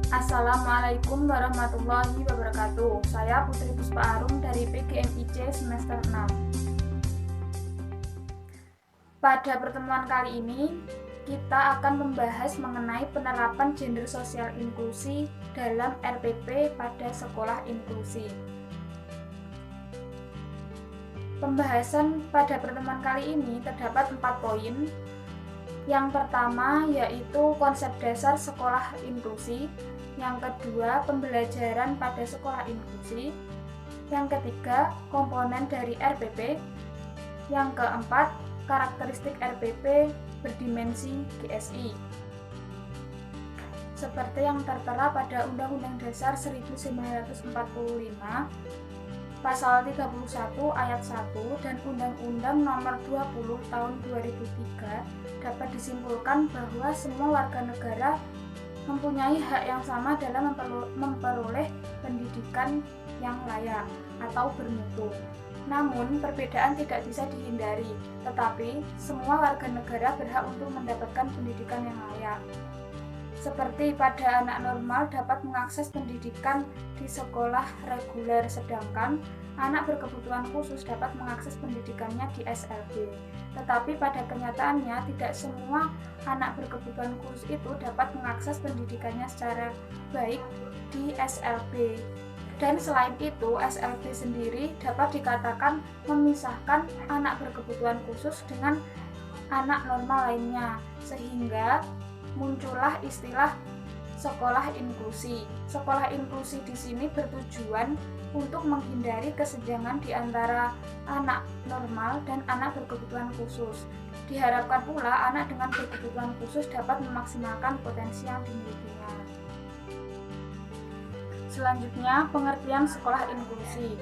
Assalamualaikum warahmatullahi wabarakatuh. Saya Putri Puspa Arum dari PGMIC semester 6. Pada pertemuan kali ini, kita akan membahas mengenai penerapan gender sosial inklusi dalam RPP pada sekolah inklusi. Pembahasan pada pertemuan kali ini terdapat 4 poin. Yang pertama yaitu konsep dasar sekolah inklusi. Yang kedua, pembelajaran pada sekolah inklusi. Yang ketiga, komponen dari RPP. Yang keempat, karakteristik RPP berdimensi GSI. Seperti yang tertera pada Undang-Undang Dasar 1945, Pasal 31 Ayat 1 dan Undang-Undang Nomor 20 Tahun 2003 dapat disimpulkan bahwa semua warga negara mempunyai hak yang sama dalam memperoleh pendidikan yang layak atau bermutu. Namun, perbedaan tidak bisa dihindari, tetapi semua warga negara berhak untuk mendapatkan pendidikan yang layak. Seperti pada anak normal dapat mengakses pendidikan di sekolah reguler, sedangkan anak berkebutuhan khusus dapat mengakses pendidikannya di SLB. Tetapi pada kenyataannya tidak semua anak berkebutuhan khusus itu dapat mengakses pendidikannya secara baik di SLB. Dan selain itu, SLB sendiri dapat dikatakan memisahkan anak berkebutuhan khusus dengan anak normal lainnya, sehingga muncullah istilah sekolah inklusi. Sekolah inklusi di sini bertujuan untuk menghindari kesenjangan di antara anak normal dan anak berkebutuhan khusus. Diharapkan pula anak dengan berkebutuhan khusus dapat memaksimalkan potensi yang dimilikinya. Selanjutnya, pengertian sekolah inklusi.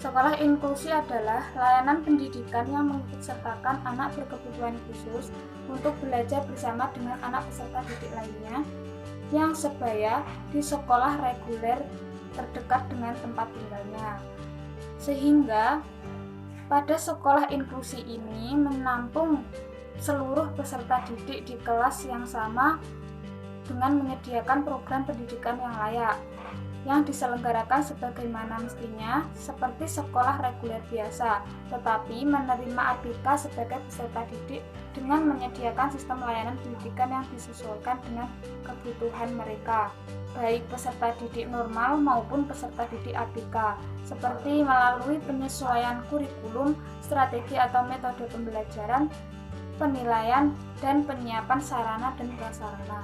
Sekolah inklusi adalah layanan pendidikan yang mengikutsertakan anak berkebutuhan khusus untuk belajar bersama dengan anak peserta didik lainnya yang sebaya di sekolah reguler terdekat dengan tempat tinggalnya. Sehingga pada sekolah inklusi ini menampung seluruh peserta didik di kelas yang sama dengan menyediakan program pendidikan yang layak yang diselenggarakan sebagaimana mestinya seperti sekolah reguler biasa, tetapi menerima ABK sebagai peserta didik dengan menyediakan sistem layanan pendidikan yang disesuaikan dengan kebutuhan mereka, baik peserta didik normal maupun peserta didik ABK, seperti melalui penyesuaian kurikulum, strategi atau metode pembelajaran, penilaian, dan penyiapan sarana dan prasarana.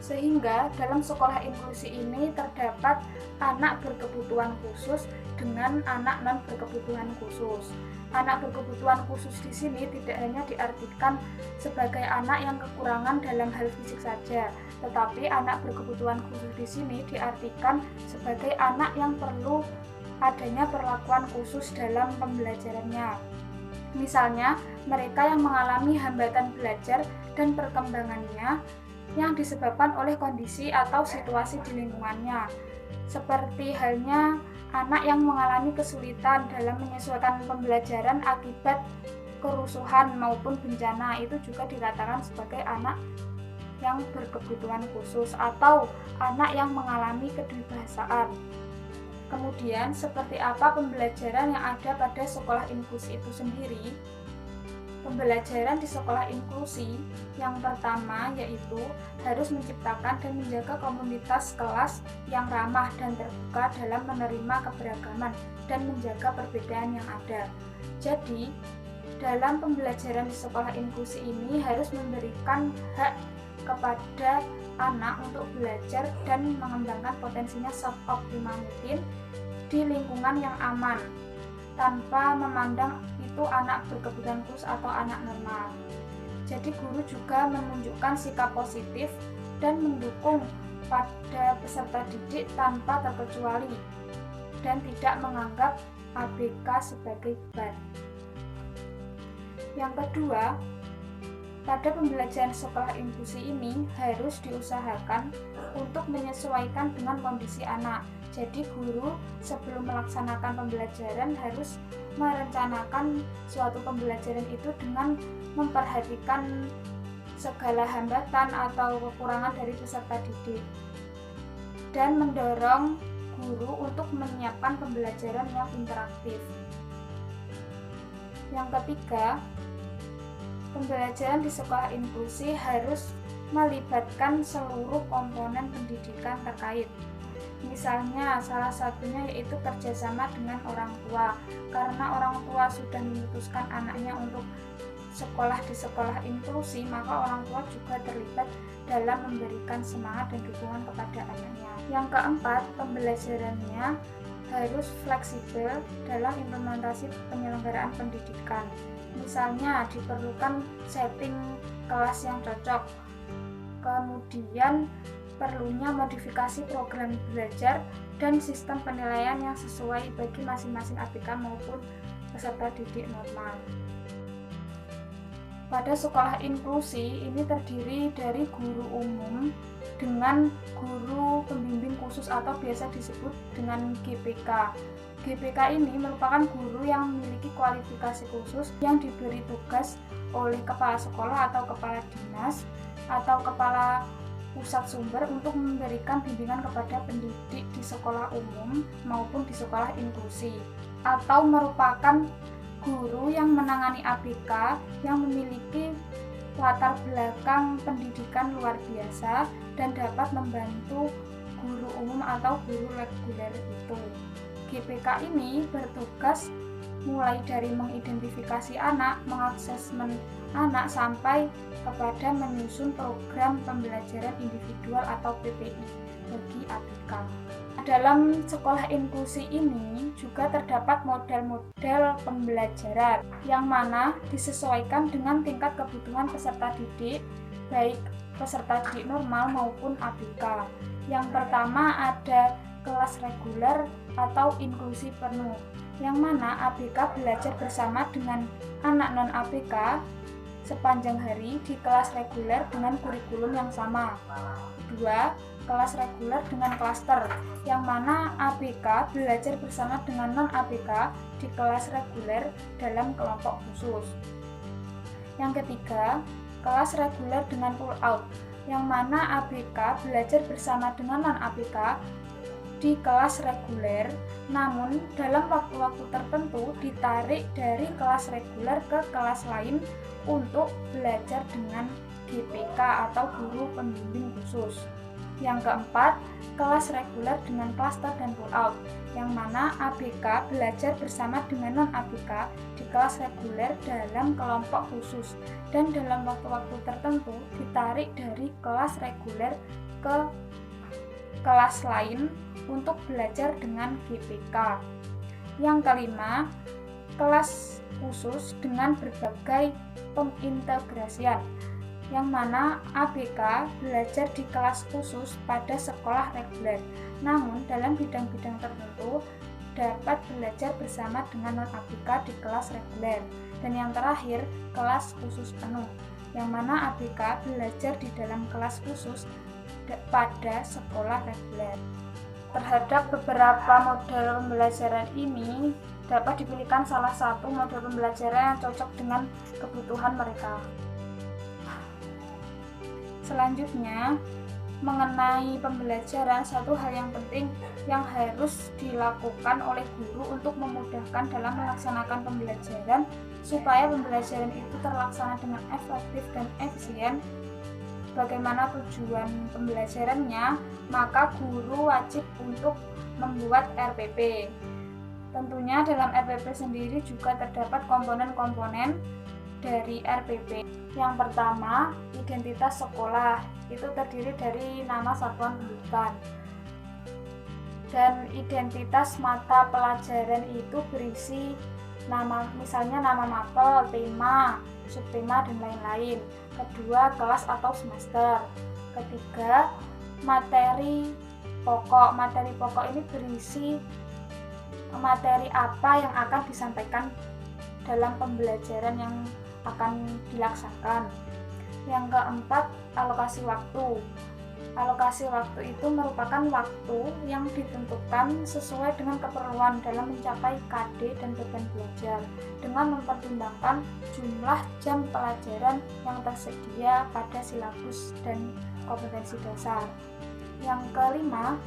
Sehingga dalam sekolah inklusi ini terdapat anak berkebutuhan khusus dengan anak non berkebutuhan khusus. Anak berkebutuhan khusus di sini tidak hanya diartikan sebagai anak yang kekurangan dalam hal fisik saja, tetapi anak berkebutuhan khusus di sini diartikan sebagai anak yang perlu adanya perlakuan khusus dalam pembelajarannya. Misalnya, mereka yang mengalami hambatan belajar dan perkembangannya yang disebabkan oleh kondisi atau situasi di lingkungannya, seperti halnya anak yang mengalami kesulitan dalam menyesuaikan pembelajaran akibat kerusuhan maupun bencana, itu juga dikatakan sebagai anak yang berkebutuhan khusus atau anak yang mengalami kedewasaan. Kemudian, seperti apa pembelajaran yang ada pada sekolah inklusi itu sendiri? Pembelajaran di sekolah inklusi yang pertama yaitu harus menciptakan dan menjaga komunitas kelas yang ramah dan terbuka dalam menerima keberagaman dan menjaga perbedaan yang ada. Jadi, dalam pembelajaran di sekolah inklusi ini harus memberikan hak kepada anak untuk belajar dan mengembangkan potensinya seoptimal mungkin di lingkungan yang aman, tanpa memandang itu anak berkebutuhan khusus atau anak normal. Jadi guru juga menunjukkan sikap positif dan mendukung pada peserta didik tanpa terkecuali dan tidak menganggap ABK sebagai beban. Yang kedua, pada pembelajaran sekolah inklusi ini harus diusahakan untuk menyesuaikan dengan kondisi anak. Jadi guru sebelum melaksanakan pembelajaran harus merencanakan suatu pembelajaran itu dengan memperhatikan segala hambatan atau kekurangan dari peserta didik, dan mendorong guru untuk menyiapkan pembelajaran yang interaktif. Yang ketiga, pembelajaran di sekolah inklusi harus melibatkan seluruh komponen pendidikan terkait. Misalnya, salah satunya yaitu kerjasama dengan orang tua. Karena orang tua sudah memutuskan anaknya untuk sekolah di sekolah inklusi, maka orang tua juga terlibat dalam memberikan semangat dan dukungan kepada anaknya. Yang keempat, pembelajarannya harus fleksibel dalam implementasi penyelenggaraan pendidikan. Misalnya, diperlukan setting kelas yang cocok, kemudian perlunya modifikasi program belajar dan sistem penilaian yang sesuai bagi masing-masing ABK maupun peserta didik normal. Pada sekolah inklusi ini terdiri dari guru umum dengan guru pembimbing khusus atau biasa disebut dengan GPK. GPK ini merupakan guru yang memiliki kualifikasi khusus yang diberi tugas oleh kepala sekolah atau kepala dinas atau kepala pusat sumber untuk memberikan bimbingan kepada pendidik di sekolah umum maupun di sekolah inklusi, atau merupakan guru yang menangani ABK yang memiliki latar belakang pendidikan luar biasa dan dapat membantu guru umum atau guru reguler itu. GPK ini bertugas mulai dari mengidentifikasi anak, mengaksesmen anak, sampai kepada menyusun program pembelajaran individual atau PPI bagi ABK. Dalam sekolah inklusi ini juga terdapat model-model pembelajaran yang mana disesuaikan dengan tingkat kebutuhan peserta didik, baik peserta didik normal maupun ABK. Yang pertama ada kelas reguler atau inklusi penuh, yang mana ABK belajar bersama dengan anak non-ABK sepanjang hari di kelas reguler dengan kurikulum yang sama. Kedua, kelas reguler dengan klaster, yang mana ABK belajar bersama dengan non-ABK di kelas reguler dalam kelompok khusus. Yang ketiga, kelas reguler dengan pull out, yang mana ABK belajar bersama dengan non-ABK di kelas reguler, namun dalam waktu-waktu tertentu ditarik dari kelas reguler ke kelas lain untuk belajar dengan GPK atau guru pembimbing khusus. Yang keempat, kelas reguler dengan klaster dan pull out, yang mana ABK belajar bersama dengan non-ABK di kelas reguler dalam kelompok khusus dan dalam waktu-waktu tertentu ditarik dari kelas reguler ke kelas lain untuk belajar dengan GPK. Yang kelima, kelas khusus dengan berbagai pengintegrasian, yang mana ABK belajar di kelas khusus pada sekolah reguler, namun dalam bidang-bidang tertentu dapat belajar bersama dengan non-ABK di kelas reguler. Dan yang terakhir, kelas khusus penuh, yang mana ABK belajar di dalam kelas khusus pada sekolah reguler. Terhadap beberapa model pembelajaran ini, dapat dipilihkan salah satu model pembelajaran yang cocok dengan kebutuhan mereka. Selanjutnya, mengenai pembelajaran, satu hal yang penting yang harus dilakukan oleh guru untuk memudahkan dalam melaksanakan pembelajaran supaya pembelajaran itu terlaksana dengan efektif dan efisien. Bagaimana tujuan pembelajarannya? Maka guru wajib untuk membuat RPP. Tentunya dalam RPP sendiri juga terdapat komponen-komponen dari RPP. Yang pertama, identitas sekolah. Itu terdiri dari nama satuan pendidikan. Dan identitas mata pelajaran itu berisi nama, misalnya nama mapel, tema, subtema, dan lain-lain. Kedua, kelas atau semester. Ketiga, materi pokok. Materi pokok ini berisi materi apa yang akan disampaikan dalam pembelajaran yang akan dilaksanakan. Yang keempat, alokasi waktu. Alokasi waktu itu merupakan waktu yang ditentukan sesuai dengan keperluan dalam mencapai KD dan beban belajar dengan mempertimbangkan jumlah jam pelajaran yang tersedia pada silabus dan kompetensi dasar. Yang kelima,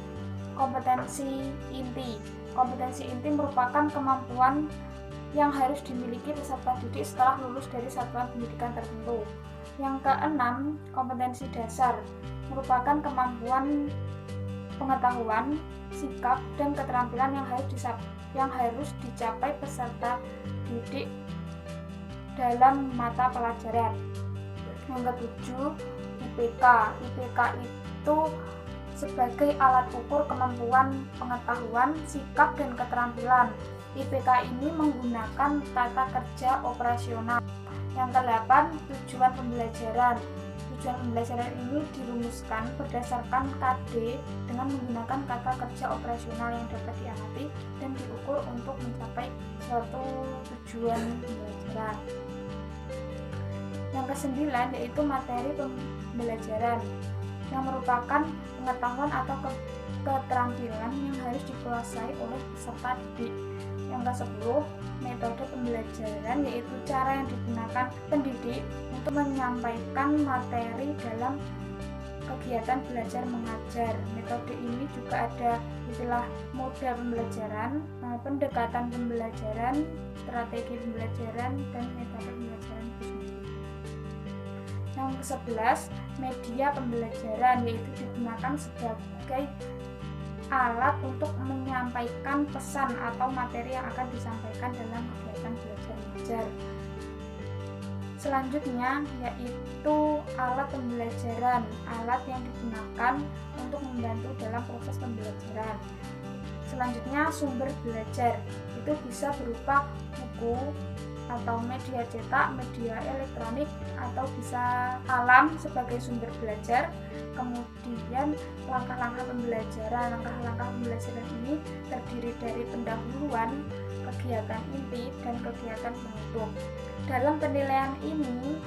kompetensi inti. Kompetensi inti merupakan kemampuan yang harus dimiliki peserta didik setelah lulus dari satuan pendidikan tertentu. Yang keenam, kompetensi dasar merupakan kemampuan pengetahuan, sikap, dan keterampilan yang harus dicapai peserta didik dalam mata pelajaran. Yang ketujuh, IPK. IPK itu sebagai alat ukur kemampuan pengetahuan, sikap, dan keterampilan. IPK ini menggunakan tata kerja operasional. Yang kedelapan, tujuan pembelajaran. Tujuan pembelajaran ini dirumuskan berdasarkan KD dengan menggunakan kata kerja operasional yang dapat diamati dan diukur untuk mencapai suatu tujuan pembelajaran. Yang kesembilan yaitu materi pembelajaran yang merupakan pengetahuan atau keterampilan yang harus dikuasai oleh peserta didik. Yang ke-10, metode pembelajaran yaitu cara yang digunakan pendidik untuk menyampaikan materi dalam kegiatan belajar mengajar. Metode ini juga ada istilah model pembelajaran, pendekatan pembelajaran, strategi pembelajaran, dan metode pembelajaran itu sendiri. Yang ke-11, media pembelajaran yaitu digunakan sebagai alat untuk menyampaikan pesan atau materi yang akan disampaikan dalam kegiatan belajar mengajar. Selanjutnya yaitu alat pembelajaran, alat yang digunakan untuk membantu dalam proses pembelajaran. Selanjutnya sumber belajar, itu bisa berupa buku atau media cetak, media elektronik, atau bisa alam sebagai sumber belajar. Kemudian langkah-langkah pembelajaran. Langkah-langkah pembelajaran ini terdiri dari pendahuluan, kegiatan inti, dan kegiatan penutup. Dalam penilaian ini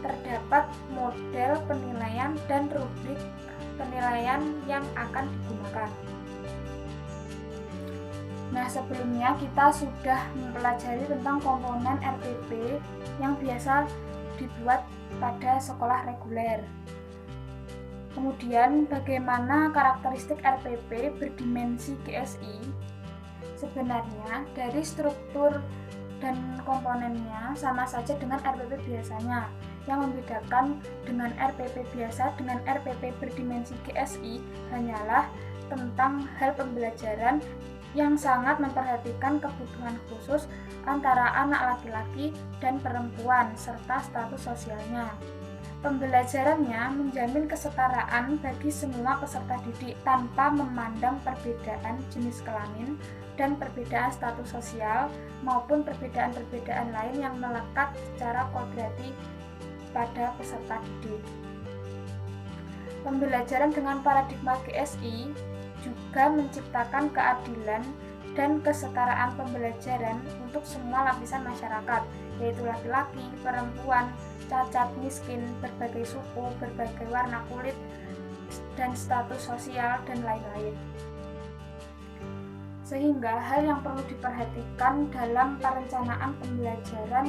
terdapat model penilaian dan rubrik penilaian yang akan digunakan. Nah, sebelumnya kita sudah mempelajari tentang komponen RPP yang biasa dibuat pada sekolah reguler. Kemudian, bagaimana karakteristik RPP berdimensi GSI? Sebenarnya, dari struktur dan komponennya sama saja dengan RPP biasanya. Yang membedakan dengan RPP biasa dengan RPP berdimensi GSI hanyalah tentang hal pembelajaran yang sangat memperhatikan kebutuhan khusus antara anak laki-laki dan perempuan serta status sosialnya. Pembelajarannya menjamin kesetaraan bagi semua peserta didik tanpa memandang perbedaan jenis kelamin dan perbedaan status sosial maupun perbedaan-perbedaan lain yang melekat secara kodrati pada peserta didik. Pembelajaran dengan paradigma GSI juga menciptakan keadilan dan kesetaraan pembelajaran untuk semua lapisan masyarakat, yaitu laki-laki, perempuan, cacat, miskin, berbagai suku, berbagai warna kulit, dan status sosial, dan lain-lain. Sehingga hal yang perlu diperhatikan dalam perencanaan pembelajaran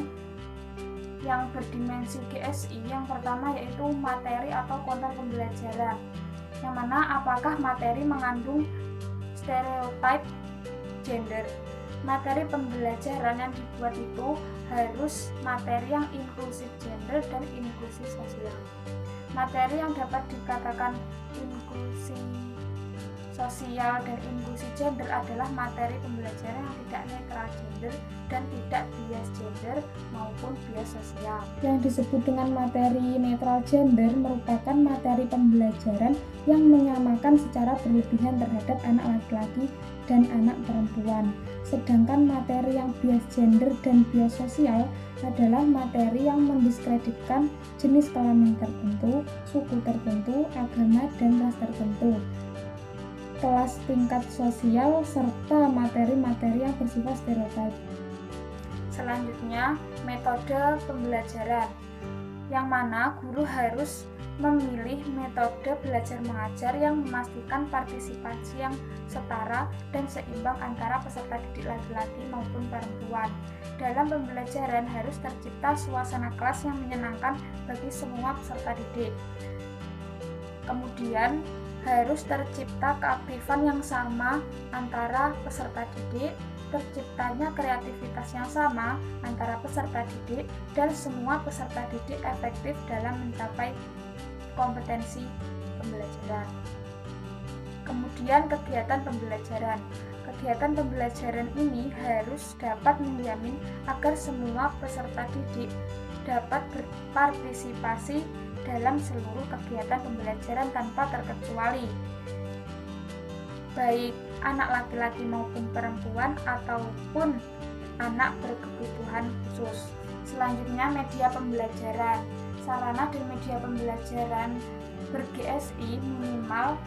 yang berdimensi GSI yang pertama yaitu materi atau konten pembelajaran, yang mana apakah materi mengandung stereotip gender. Materi pembelajaran yang dibuat itu harus materi yang inklusif gender dan inklusif sosial. Materi yang dapat dikatakan inklusi sosial dan inklusi gender adalah materi pembelajaran yang tidak netral gender dan tidak bias gender maupun bias sosial. Yang disebut dengan materi netral gender merupakan materi pembelajaran yang menyamakan secara berlebihan terhadap anak laki-laki dan anak perempuan. Sedangkan materi yang bias gender dan bias sosial adalah materi yang mendiskreditkan jenis kelamin tertentu, suku tertentu, agama, dan ras tertentu, kelas tingkat sosial, serta materi-materi yang bersifat stereotip. Selanjutnya, metode pembelajaran, yang mana guru harus memilih metode belajar mengajar yang memastikan partisipasi yang setara dan seimbang antara peserta didik laki-laki maupun perempuan. Dalam pembelajaran harus tercipta suasana kelas yang menyenangkan bagi semua peserta didik. Kemudian harus tercipta keaktifan yang sama antara peserta didik, terciptanya kreativitas yang sama antara peserta didik, dan semua peserta didik efektif dalam mencapai kompetensi pembelajaran. Kemudian kegiatan pembelajaran. Kegiatan pembelajaran ini harus dapat menjamin agar semua peserta didik dapat berpartisipasi dalam seluruh kegiatan pembelajaran tanpa terkecuali, baik anak laki-laki maupun perempuan ataupun anak berkebutuhan khusus. Selanjutnya, media pembelajaran. Sarana dan media pembelajaran ber-GSI minimal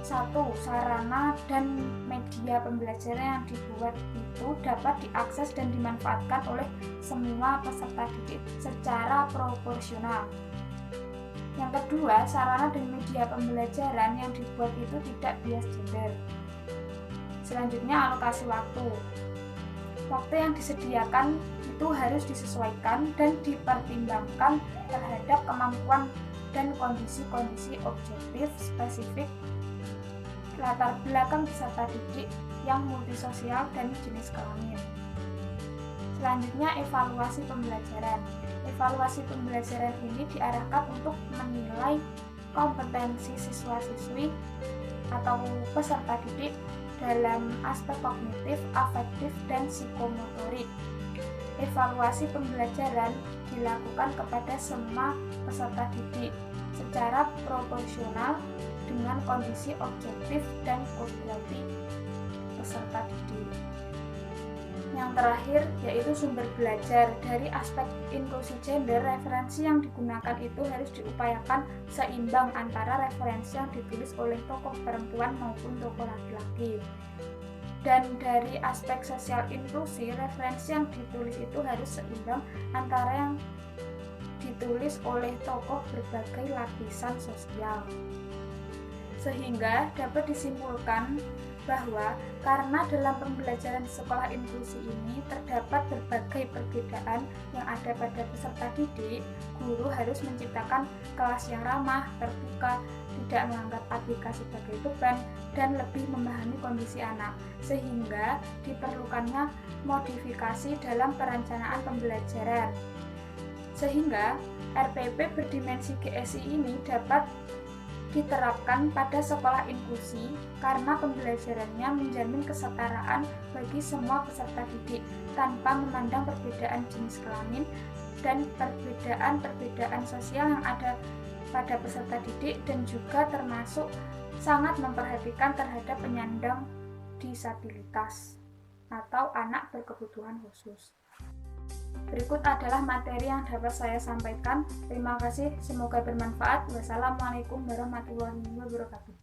1. Sarana dan media pembelajaran yang dibuat itu dapat diakses dan dimanfaatkan oleh semua peserta didik secara proporsional. Yang kedua, sarana dan media pembelajaran yang dibuat itu tidak bias gender. Selanjutnya, alokasi waktu. Waktu yang disediakan itu harus disesuaikan dan dipertimbangkan terhadap kemampuan dan kondisi-kondisi objektif spesifik latar belakang peserta didik yang multisosial dan jenis kelamin. Selanjutnya, evaluasi pembelajaran. Evaluasi pembelajaran ini diarahkan untuk menilai kompetensi siswa-siswi atau peserta didik dalam aspek kognitif, afektif, dan psikomotorik. Evaluasi pembelajaran dilakukan kepada semua peserta didik secara proporsional dengan kondisi objektif dan kodrati peserta didik. Yang terakhir yaitu sumber belajar. Dari aspek inklusi gender, referensi yang digunakan itu harus diupayakan seimbang antara referensi yang ditulis oleh tokoh perempuan maupun tokoh laki-laki. Dan dari aspek sosial inklusi, referensi yang ditulis itu harus seimbang antara yang ditulis oleh tokoh berbagai lapisan sosial. Sehingga dapat disimpulkan bahwa karena dalam pembelajaran sekolah inklusi ini terdapat berbagai perbedaan yang ada pada peserta didik, guru harus menciptakan kelas yang ramah, terbuka, tidak menganggap ABK sebagai beban, dan lebih memahami kondisi anak, sehingga diperlukannya modifikasi dalam perencanaan pembelajaran. Sehingga RPP berdimensi GSI ini dapat diterapkan pada sekolah inklusi karena pembelajarannya menjamin kesetaraan bagi semua peserta didik tanpa memandang perbedaan jenis kelamin dan perbedaan sosial yang ada pada peserta didik, dan juga termasuk sangat memperhatikan terhadap penyandang disabilitas atau anak berkebutuhan khusus. Berikut adalah materi yang dapat saya sampaikan. Terima kasih, semoga bermanfaat. Wassalamualaikum warahmatullahi wabarakatuh.